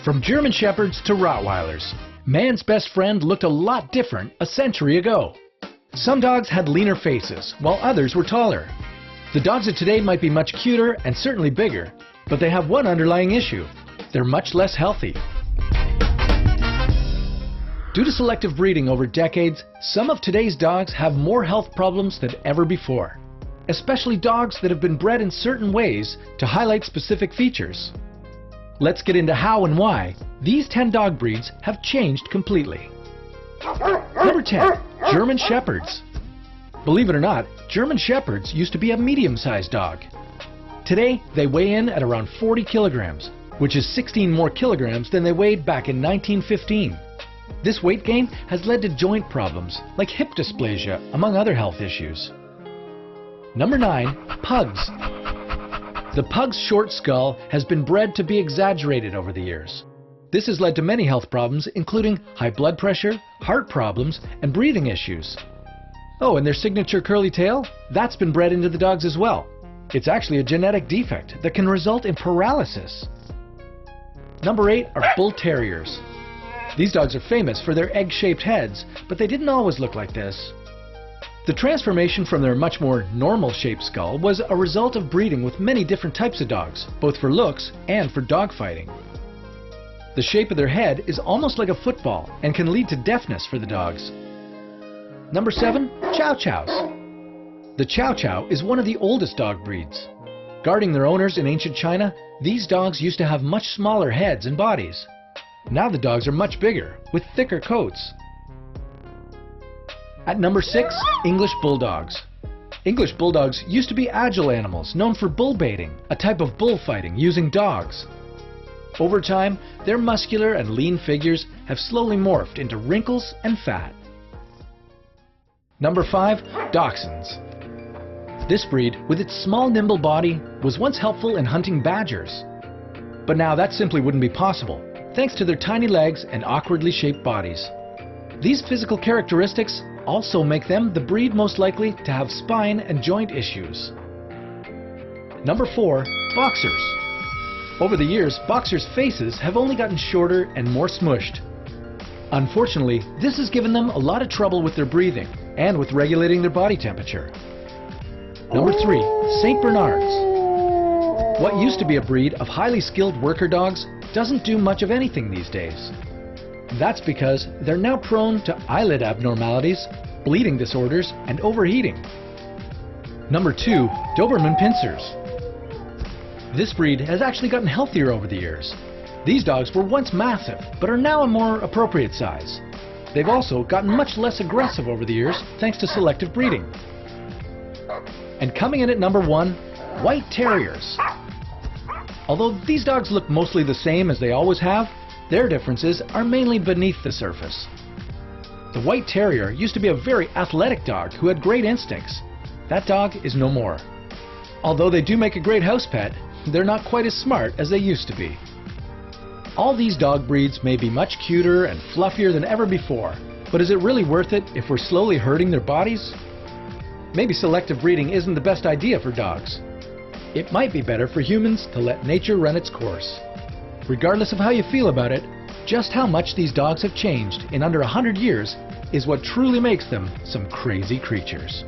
From German Shepherds to Rottweilers, man's best friend looked a lot different a century ago. Some dogs had leaner faces, while others were taller. The dogs of today might be much cuter and certainly bigger, but they have one underlying issue. They're much less healthy. Due to selective breeding over decades, some of today's dogs have more health problems than ever before, especially dogs that have been bred in certain ways to highlight specific features. Let's get into how and why these 10 dog breeds have changed completely. Number 10. German Shepherds. Believe it or not, German Shepherds used to be a medium-sized dog. Today, they weigh in at around 40 kilograms, which is 16 more kilograms than they weighed back in 1915. This weight gain has led to joint problems like hip dysplasia, among other health issues. Number 9. Pugs. The pug's short skull has been bred to be exaggerated over the years. This has led to many health problems, including high blood pressure, heart problems, and breathing issues. Oh, and their signature curly tail? That's been bred into the dogs as well. It's actually a genetic defect that can result in paralysis. Number 8 are Bull Terriers. These dogs are famous for their egg-shaped heads, but they didn't always look like this. The transformation from their much more normal-shaped skull was a result of breeding with many different types of dogs, both for looks and for dogfighting. The shape of their head is almost like a football and can lead to deafness for the dogs. Number 7. Chow Chows. The Chow Chow is one of the oldest dog breeds. Guarding their owners in ancient China, these dogs used to have much smaller heads and bodies. Now the dogs are much bigger, with thicker coats. At number 6, English Bulldogs. English Bulldogs used to be agile animals known for bull baiting, a type of bullfighting using dogs. Over time, their muscular and lean figures have slowly morphed into wrinkles and fat. Number 5, Dachshunds. This breed, with its small nimble body, was once helpful in hunting badgers. But now that simply wouldn't be possible, thanks to their tiny legs and awkwardly shaped bodies. These physical characteristics also make them the breed most likely to have spine and joint issues. Number 4, Boxers. Over the years, Boxers' faces have only gotten shorter and more smushed. Unfortunately, this has given them a lot of trouble with their breathing and with regulating their body temperature. Number 3, St. Bernards. What used to be a breed of highly skilled worker dogs doesn't do much of anything these days. That's because they're now prone to eyelid abnormalities, bleeding disorders, and overheating. Number 2, Doberman Pinschers. This breed has actually gotten healthier over the years. These dogs were once massive, but are now a more appropriate size. They've also gotten much less aggressive over the years thanks to selective breeding. And coming in at number 1, White Terriers. Although these dogs look mostly the same as they always have, their differences are mainly beneath the surface. The White Terrier used to be a very athletic dog who had great instincts. That dog is no more. Although they do make a great house pet, they're not quite as smart as they used to be. All these dog breeds may be much cuter and fluffier than ever before, but is it really worth it if we're slowly hurting their bodies? Maybe selective breeding isn't the best idea for dogs. It might be better for humans to let nature run its course. Regardless of how you feel about it, just how much these dogs have changed in under 100 years is what truly makes them some crazy creatures.